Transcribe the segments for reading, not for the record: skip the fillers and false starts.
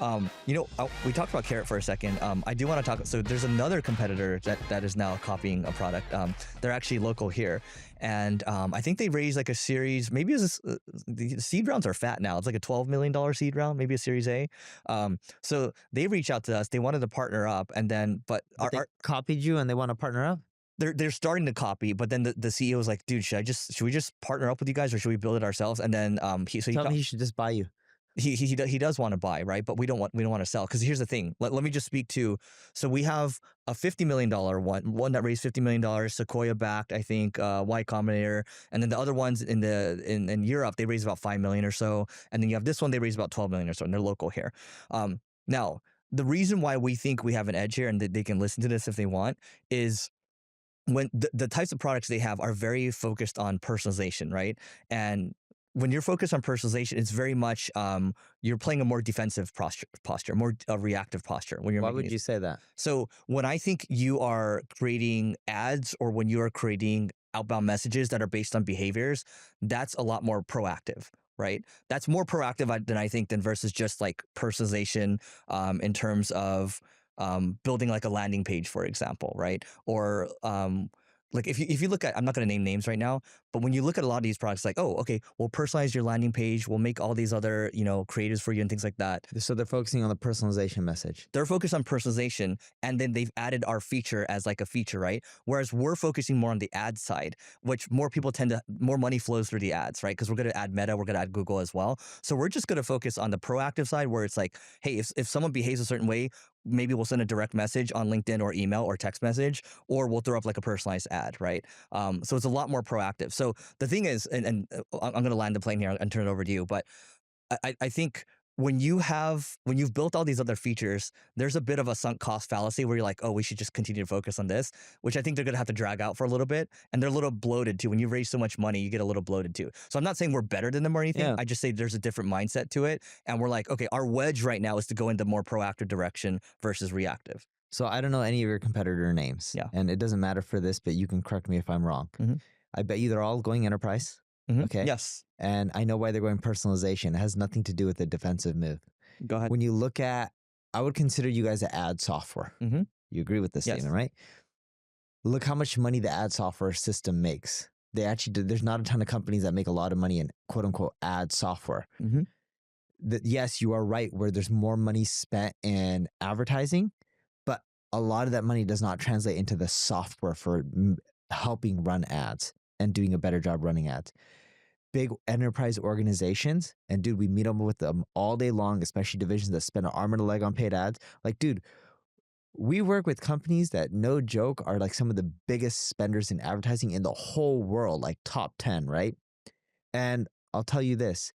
We talked about Carrot for a second. I do want to talk. So there's another competitor that is now copying a product. They're actually local here, and I think they raised like a series. Maybe the seed rounds are fat now. It's like a $12 million seed round, maybe a Series A. So they reached out to us. They wanted to partner up, and then They copied you and they want to partner up. They're starting to copy, but then the CEO was like, dude, should we just partner up with you guys, or should we build it ourselves? And then Tell me he should just buy you. He does want to buy, right? But we don't want to sell, because here's the thing. Let me just speak to. So we have a $50 million one that raised $50 million, Sequoia backed, I think, Y Combinator, and then the other ones in Europe they raised about $5 million or so, and then you have this one they raised about $12 million or so, and they're local here. Now the reason why we think we have an edge here and that they can listen to this if they want is when the types of products they have are very focused on personalization, right? And when you're focused on personalization, it's very much you're playing a more defensive posture, more reactive posture. When you're Why would you say that? So when I think you are creating ads or when you are creating outbound messages that are based on behaviors, that's a lot more proactive, right? That's more proactive than I think than versus just like personalization in terms of building like a landing page, for example, right? Or like if you look at, I'm not going to name names right now, but when you look at a lot of these products, like, oh, okay, we'll personalize your landing page, we'll make all these other, creatives for you and things like that. So they're focusing on the personalization message. They're focused on personalization, and then they've added our feature as like a feature, right? Whereas we're focusing more on the ad side, which more money flows through the ads, right? Because we're going to add Meta, we're going to add Google as well. So we're just going to focus on the proactive side, where it's like, hey, if someone behaves a certain way, maybe we'll send a direct message on LinkedIn or email or text message, or we'll throw up like a personalized ad, right? So it's a lot more proactive. So the thing is, and I'm going to land the plane here and turn it over to you, but I think when you've built all these other features, there's a bit of a sunk cost fallacy where you're like, oh, we should just continue to focus on this, which I think they're going to have to drag out for a little bit. And they're a little bloated too. When you raise so much money, you get a little bloated too. So I'm not saying we're better than them or anything. Yeah. I just say there's a different mindset to it. And we're like, okay, our wedge right now is to go in the more proactive direction versus reactive. So I don't know any of your competitor names. Yeah. And it doesn't matter for this, but you can correct me if I'm wrong. Mm-hmm. I bet you they're all going enterprise. Mm-hmm. Okay. Yes. And I know why they're going personalization. It has nothing to do with the defensive move. Go ahead. When you look at, I would consider you guys an ad software. Mm-hmm. You agree with this Yes. statement, right? Look how much money the ad software system makes. They actually do. There's not a ton of companies that make a lot of money in quote unquote ad software. Mm-hmm. Yes, you are right, where there's more money spent in advertising, but a lot of that money does not translate into the software for helping run ads and doing a better job running ads. Big enterprise organizations, and dude, we meet up with them all day long, especially divisions that spend an arm and a leg on paid ads. Like, dude, we work with companies that, no joke, are like some of the biggest spenders in advertising in the whole world, like top 10, right? And I'll tell you this,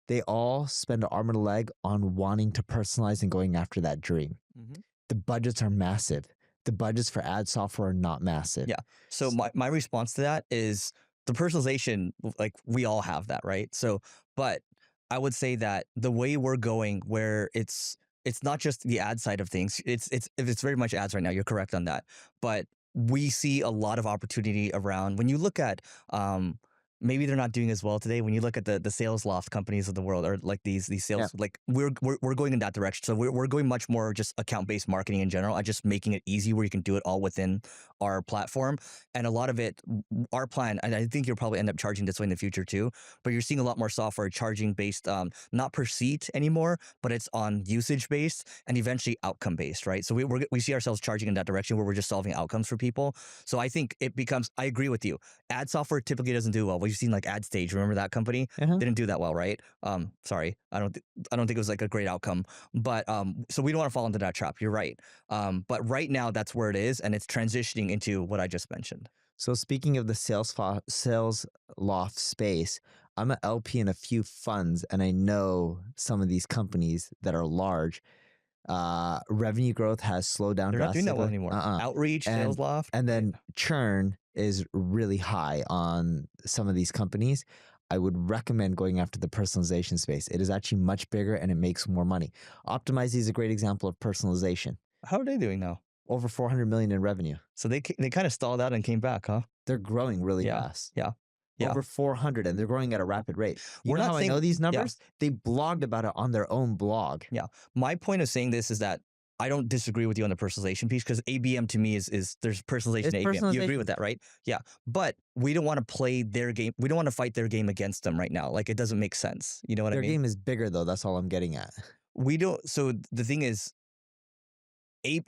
they all spend an arm and a leg on wanting to personalize and going after that dream. Mm-hmm. The budgets are massive. The budgets for ad software are not massive. Yeah. So my response to that is the personalization, like we all have that, right? So, but I would say that the way we're going, where it's not just the ad side of things, it's very much ads right now. You're correct on that. But we see a lot of opportunity around when you look at maybe they're not doing as well today. When you look at the sales loft companies of the world, or like these sales, like we're going in that direction. So we're going much more just account-based marketing in general, and just making it easy where you can do it all within our platform. And a lot of it, our plan, and I think you'll probably end up charging this way in the future too, but you're seeing a lot more software charging based, not per seat anymore, but it's on usage based and eventually outcome based, right? So we see ourselves charging in that direction where we're just solving outcomes for people. So I think it becomes, I agree with you. Ad software typically doesn't do well. We've seen like AdStage, remember that company? Didn't do that well, right? Sorry, I don't think it was like a great outcome. But so we don't want to fall into that trap. You're right. But right now that's where it is, and it's transitioning into what I just mentioned. So speaking of the sales loft space, I'm an LP in a few funds, and I know some of these companies that are large. Revenue growth has slowed down. They're not doing that well anymore. Outreach, sales loft, and then churn is really high on some of these companies. I would recommend going after the personalization space. It is actually much bigger and it makes more money. Optimize is a great example of personalization. How are they doing now? Over 400 million in revenue. So they kind of stalled out and came back, huh? They're growing really fast. Yeah. Yeah. over 400, and they're growing at a rapid rate. You We're know not how I saying- know these yeah. numbers? They blogged about it on their own blog. Yeah. My point of saying this is that I don't disagree with you on the personalization piece, because ABM to me is there's personalization It's and ABM. You agree personalization. with that, right? Yeah. But we don't want to play their game. We don't want to fight their game against them right now. Like, it doesn't make sense. You know what Their I mean? game is bigger, though. That's all I'm getting at. We don't. So the thing is,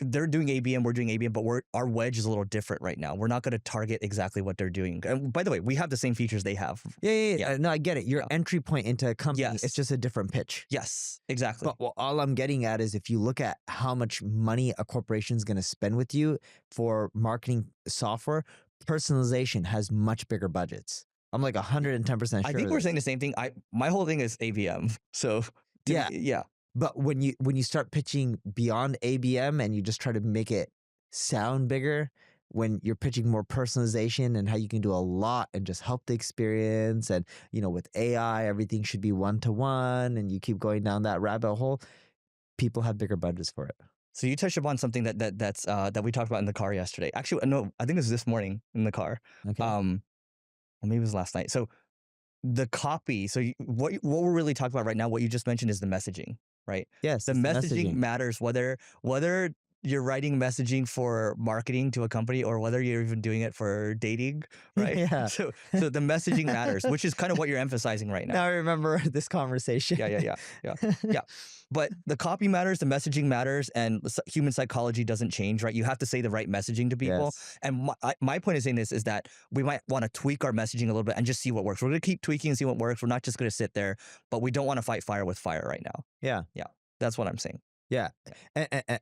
they're doing ABM, we're doing ABM, but our wedge is a little different right now. We're not going to target exactly what they're doing. And by the way, we have the same features they have. Yeah. No, I get it. Your Yeah. entry point into a company, Yes. it's just a different pitch. Yes, exactly. But all I'm getting at is if you look at how much money a corporation is going to spend with you for marketing software, personalization has much bigger budgets. I'm like 110% sure. I think we're saying the same thing. My whole thing is ABM. So Yeah. yeah. But when you start pitching beyond ABM and you just try to make it sound bigger, when you're pitching more personalization and how you can do a lot and just help the experience, and with AI everything should be one-to-one, and you keep going down that rabbit hole, people have bigger budgets for it. So you touched upon something that we talked about in the car yesterday. Actually, no, I think it was this morning in the car. Okay. Or maybe it was last night. So the copy. So what we're really talking about right now, what you just mentioned, is the messaging, right? Yes, The it's messaging matters, whether you're writing messaging for marketing to a company or whether you're even doing it for dating, right? Yeah. So the messaging matters, which is kind of what you're emphasizing right now. Now I remember this conversation. Yeah. But the copy matters, the messaging matters, and human psychology doesn't change, right? You have to say the right messaging to people. Yes. And my point of saying this is that we might want to tweak our messaging a little bit and just see what works. We're going to keep tweaking and see what works. We're not just going to sit there, but we don't want to fight fire with fire right now. Yeah. That's what I'm saying. Yeah.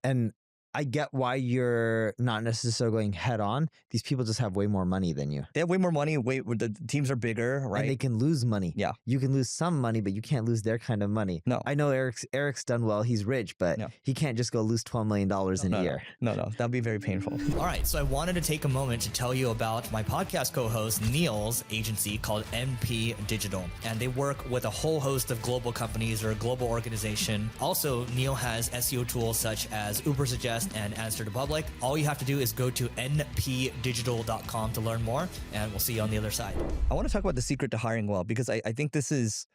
And I get why you're not necessarily going head on. These people just have way more money than you. They have way more money. The teams are bigger, right? And they can lose money. Yeah. You can lose some money, but you can't lose their kind of money. No. I know Eric's done well. He's rich, but he can't just go lose $12 million in a year. No. That'd be very painful. All right. So I wanted to take a moment to tell you about my podcast co-host, Neil's agency called NP Digital. And they work with a whole host of global companies or a global organization. Also, Neil has SEO tools such as Ubersuggest and Answer to Public. All you have to do is go to npdigital.com to learn more, and we'll see you on the other side. I want to talk about the secret to hiring well, because I think this is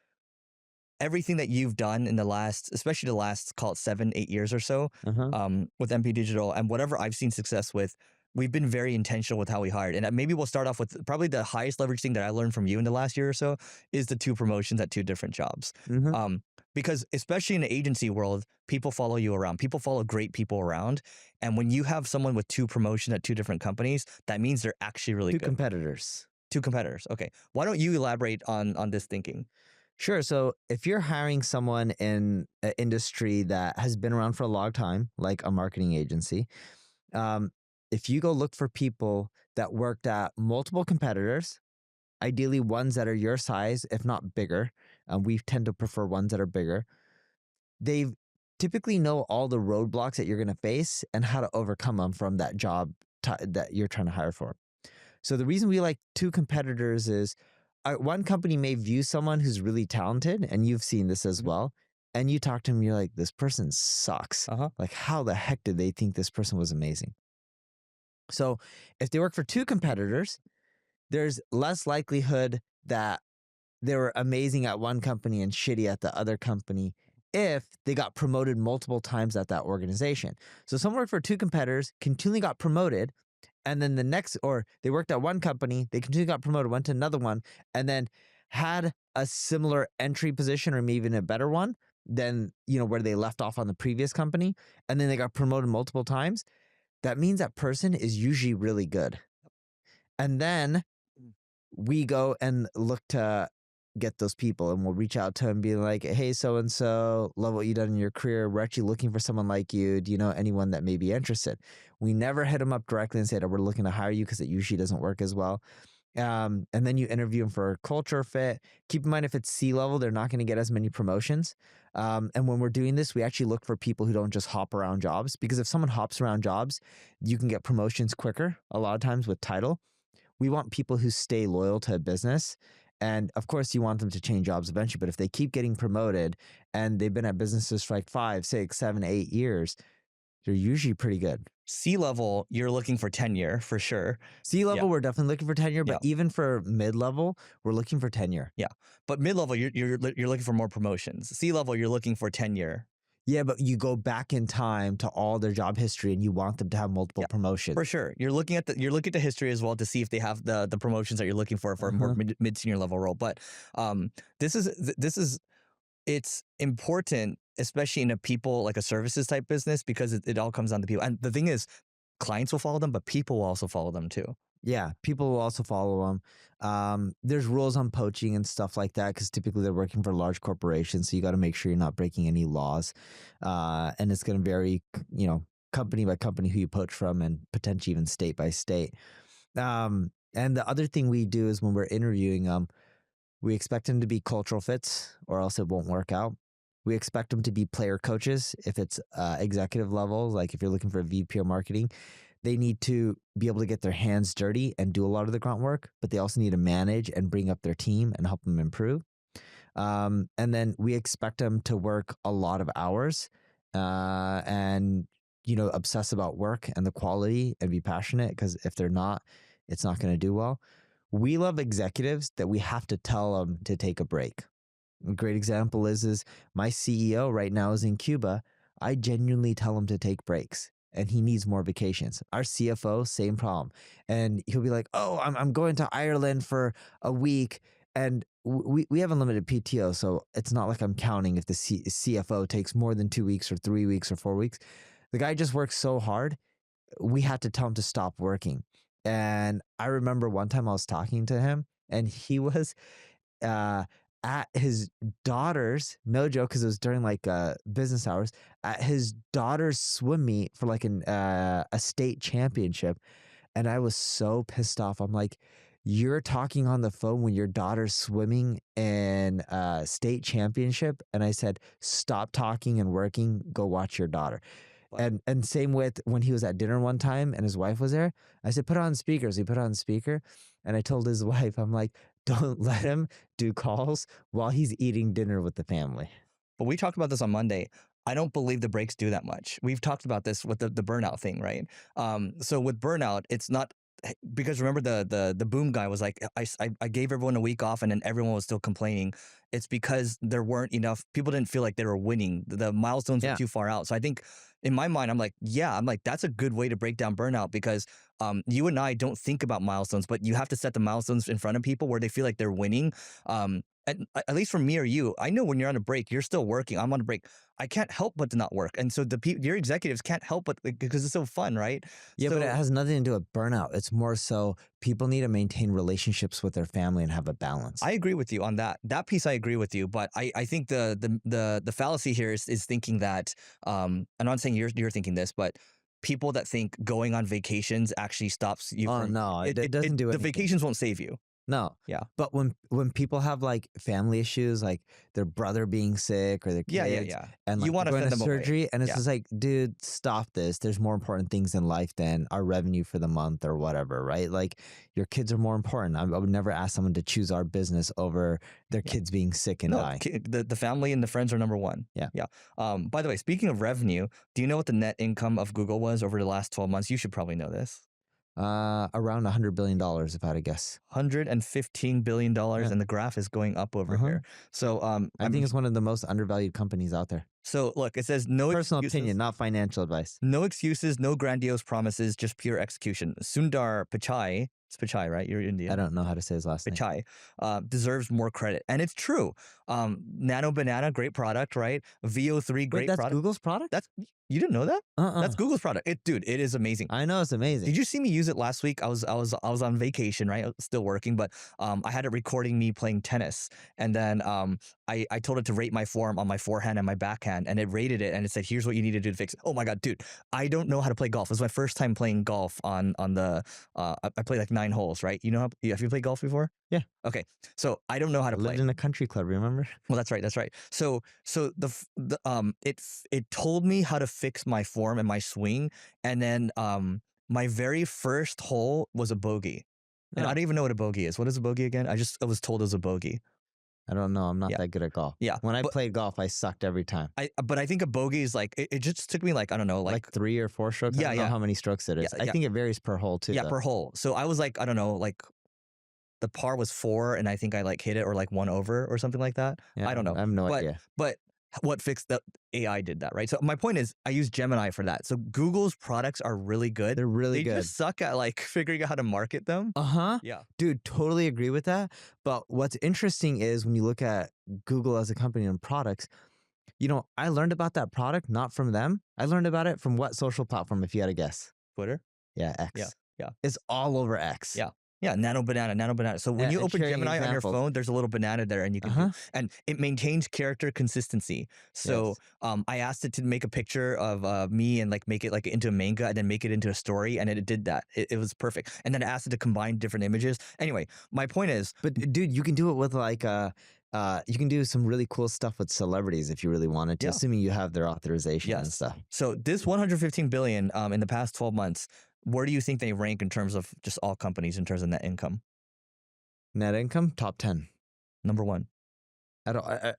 everything that you've done in the last, especially the last, call it 7-8 years or so, with NP Digital, and whatever I've seen success with. We've been very intentional with how we hired. And maybe we'll start off with probably the highest leverage thing that I learned from you in the last year or so is the 2 promotions at 2 different jobs. Because especially in the agency world, people follow you around. People follow great people around. And when you have someone with 2 promotions at 2 different companies, that means they're actually really good. 2 competitors. 2 competitors. Okay. Why don't you elaborate on this thinking? Sure. So if you're hiring someone in an industry that has been around for a long time, like a marketing agency, if you go look for people that worked at multiple competitors, ideally ones that are your size, if not bigger, we tend to prefer ones that are bigger, they typically know all the roadblocks that you're going to face and how to overcome them from that job that you're trying to hire for. So the reason we like 2 competitors is one company may view someone who's really talented, and you've seen this as well, and you talk to them, you're like, this person sucks. Like, how the heck did they think this person was amazing? So if they work for 2 competitors, there's less likelihood that they were amazing at one company and shitty at the other company if they got promoted multiple times at that organization. So someone worked for 2 competitors, continually got promoted, and then or they worked at one company, they continually got promoted, went to another one, and then had a similar entry position or maybe even a better one than, where they left off on the previous company, and then they got promoted multiple times. That means that person is usually really good. And then we go and look to get those people, and we'll reach out to them and be like, hey, so-and-so, love what you've done in your career. We're actually looking for someone like you. Do you know anyone that may be interested? We never hit them up directly and say that we're looking to hire you, because it usually doesn't work as well. And then you interview them for a culture fit. Keep in mind, if it's C-level, they're not going to get as many promotions. And when we're doing this, we actually look for people who don't just hop around jobs, because if someone hops around jobs, you can get promotions quicker a lot of times with title. We want people who stay loyal to a business. And of course, you want them to change jobs eventually. But if they keep getting promoted and they've been at businesses for like 5, 6, 7, 8 years, They're usually pretty good. C-level, you're looking for tenure for sure. C Yeah, level, we're definitely looking for tenure, yeah, but even for mid level, we're looking for tenure. yeah. But mid-level, you're looking for more promotions. C-level, you're looking for tenure. Yeah, but you go back in time to all their job history and you want them to have multiple Yeah, promotions. for sure. You're looking at the history as well to see if they have the promotions that you're looking for a more Uh-huh. mid senior level role. But this is it's important, especially in a people like a services type business, because it all comes down to people. And the thing is, clients will follow them, but people will also follow them too. Yeah, people will also follow them. There's rules on poaching and stuff like that because typically they're working for large corporations, so you got to make sure you're not breaking any laws. And it's going to vary, company by company who you poach from, and potentially even state by state. And the other thing we do is when we're interviewing them, we expect them to be cultural fits, or else it won't work out. We expect them to be player coaches if it's executive level, like if you're looking for a VP of marketing. They need to be able to get their hands dirty and do a lot of the grunt work, but they also need to manage and bring up their team and help them improve. And then we expect them to work a lot of hours and, obsess about work and the quality and be passionate, because if they're not, it's not going to do well. We love executives that we have to tell them to take a break. A great example is my CEO right now is in Cuba. I genuinely tell him to take breaks and he needs more vacations. Our CFO, same problem. And he'll be like, "Oh, I'm going to Ireland for a week." And we have unlimited PTO. So it's not like I'm counting if the CFO takes more than 2 weeks or 3 weeks or 4 weeks. The guy just works so hard. We had to tell him to stop working. And I remember one time I was talking to him and he was uh, at his daughter's, no joke, because it was during like business hours, at his daughter's swim meet for like a state championship. And I was so pissed off. I'm like, "You're talking on the phone when your daughter's swimming in a state championship." And I said, "Stop talking and working. Go watch your daughter." But And same with when he was at dinner one time and his wife was there. I said, "Put on speakers." He put on speaker. And I told his wife, I'm like, "Don't let him do calls while he's eating dinner with the family." But we talked about this on Monday. I don't believe the breaks do that much. We've talked about this with the burnout thing, right? So with burnout, it's not because remember the boom guy was like, I gave everyone a week off and then everyone was still complaining. It's because there weren't enough people didn't feel like they were winning. The milestones were Yeah. too far out. So I think in my mind, I'm like, yeah, I'm like that's a good way to break down burnout because you and I don't think about milestones, but you have to set the milestones in front of people where they feel like they're winning. And at least for me or you, I know when you're on a break, you're still working. I'm on a break. I can't help but to not work. And so your executives can't help but because it's so fun, right? Yeah, but it So has nothing to do with burnout. It's more so people need to maintain relationships with their family and have a balance. I agree with you on that. That piece I agree with you, but I think the fallacy here is thinking that I'm not saying you're thinking this, but people that think going on vacations actually stops you Oh from no, it doesn't do the anything. vacations won't save you. No. Yeah. But when people have like family issues, like their brother being sick or their Yeah, yeah, kids, yeah. and You like want they're to going send to them away. surgery, and it's Yeah. just like, dude, stop this. There's more important things in life than our revenue for the month or whatever, right? Like your kids are more important. I would never ask someone to choose our business over their Yeah. kids being sick and No, dying. the family and the friends are number one. Yeah. Yeah. By the way, speaking of revenue, do you know what the net income of Google was over the last 12 months? You should probably know this. Around $100 billion, if I had to guess. $115 billion, Yeah. and the graph is going up over Uh-huh. here. So, I think it's one of the most undervalued companies out there. so look, it says no Personal excuses. opinion, not financial advice. No excuses, no grandiose promises, just pure execution. Sundar Pichai, it's Pichai, right? You're Indian. I don't know how to say his last name. Pichai deserves more credit, and it's true. Nano Banana, great product, right? VO3, Wait, great that's product. Google's product? That's you didn't know that? Uh-uh. That's Google's product. Dude, it is amazing. I know it's amazing. Did you see me use it last week? I was on vacation, right? I was still working, but I had it recording me playing tennis, and then I told it to rate my form on my forehand and my backhand, and it rated it, and it said, "Here's what you need to do to fix it." Oh my god, dude! I don't know how to play golf. It was my first time playing golf on the. I played like 9 holes, right? You know have you played golf before? Yeah. Okay, so I don't know how I to play. lived in a country club, remember? Well, that's right. That's right. So it told me how to fix my form and my swing, and then my very first hole was a bogey, and I Oh. don't even know what a bogey is. What is a bogey again? I was told it was a bogey. I don't know. I'm not Yeah. that good at golf. Yeah. When I But played golf, I sucked every time. but I think a bogey is like, it just took me like, I don't know, Like 3 or 4 strokes. I Yeah, don't know yeah. how many strokes it is. Yeah, I yeah. think it varies per hole too. yeah, though. per hole. So I was like, I don't know, like the par was 4 and I think I like hit it or like 1 over or something like that. Yeah, I don't know. I have no But idea. but what fixed that? AI did that, right? So my point is I use Gemini for that. So Google's products are really good. They're really They good. just suck at like figuring out how to market them. Uh-huh. Yeah. Dude, totally agree with that. But what's interesting is when you look at Google as a company and products, you know, I learned about that product not from them. I learned about it from what social platform, if you had to guess? Twitter. Yeah, X. Yeah. It's all over X. Yeah. Yeah, nano banana. So when you And open sharing Gemini on your examples. phone, there's a little banana there, and you can Uh-huh. and it maintains character consistency. So Yes. I asked it to make a picture of me and like make it like into a manga and then make it into a story, and it did that. It was perfect. And then I asked it to combine different images. Anyway, my point is, But dude, you can do it with like you can do some really cool stuff with celebrities if you really wanted to, Yeah. assuming you have their authorization and Yes. stuff. So this 115 billion in the past 12 months, where do you think they rank in terms of just all companies in terms of net income? Net income, top 10. Number 1,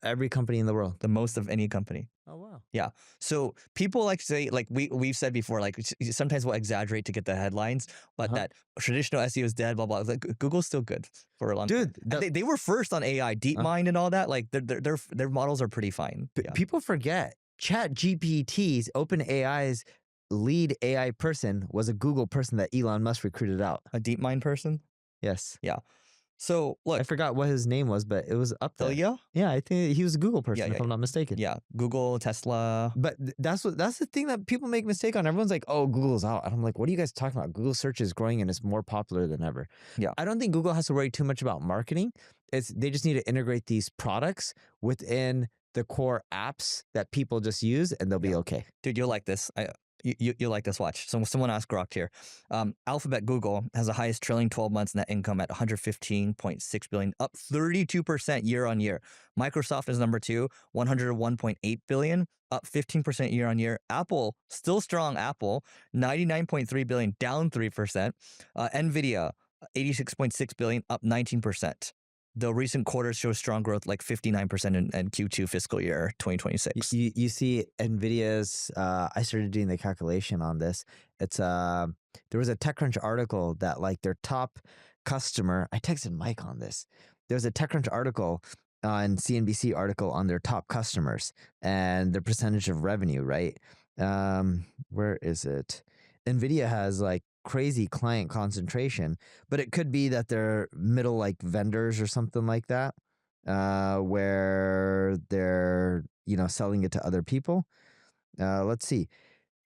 Every company in the world. the most of any company. Oh, wow. Yeah. So people like to say, like we've said before, like sometimes we'll exaggerate to get the headlines, but that traditional SEO is dead, blah blah. Like Google's still good for a long time. Dude, And they were first on AI, DeepMind and all that. Like their models are pretty fine. Yeah. people forget ChatGPT's OpenAI's lead AI person was a Google person that Elon Musk recruited out. A DeepMind person. Yes. Yeah. So look, I forgot what his name was, but it was up there. Ilya? Yeah, I think he was a Google person, Yeah, if I'm not mistaken. Yeah. Google, Tesla. But that's the thing that people make mistake on. Everyone's like, "Oh, Google's out," and I'm like, "What are you guys talking about? Google search is growing and it's more popular than ever." Yeah. I don't think Google has to worry too much about marketing. They just need to integrate these products within the core apps that people just use, and they'll be okay. Dude, you'll like this. You'll like this. Watch. So someone asked Grok here. Alphabet Google has the highest trailing 12 months net income at 115.6 billion, up 32% year on year. Microsoft is number 2, 101.8 billion, up 15% year on year. Apple, still strong. Apple, 99.3 billion, down 3%. Nvidia, 86.6 billion, up 19%. The recent quarters show strong growth, like 59% in Q2 fiscal year 2026. You see Nvidia's. I started doing the calculation on this. It's there was a TechCrunch article that like their top customer. I texted Mike on this. There was a TechCrunch article on CNBC article on their top customers and their percentage of revenue. Right? Where is it? Nvidia has like crazy client concentration, but it could be that they're middle like vendors or something like that, where they're selling it to other people. Let's see.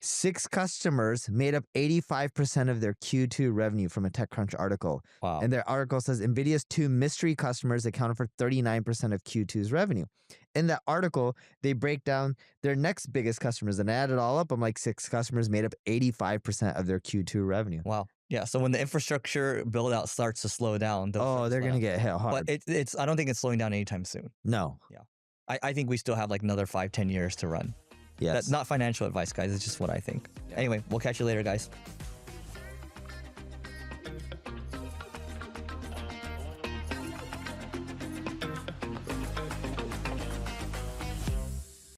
6 customers made up 85% of their Q2 revenue from a TechCrunch article. Wow. And their article says Nvidia's 2 mystery customers accounted for 39% of Q2's revenue. In that article, they break down their next biggest customers, and I add it all up. I'm like 6 customers made up 85% of their Q2 revenue. Wow. Yeah. So when the infrastructure build out starts to slow down, they're going to get hit hard. But it's I don't think it's slowing down anytime soon. No. Yeah. I think we still have like another 5-10 years to run. Yes. That's not financial advice, guys. It's just what I think. Anyway, we'll catch you later, guys.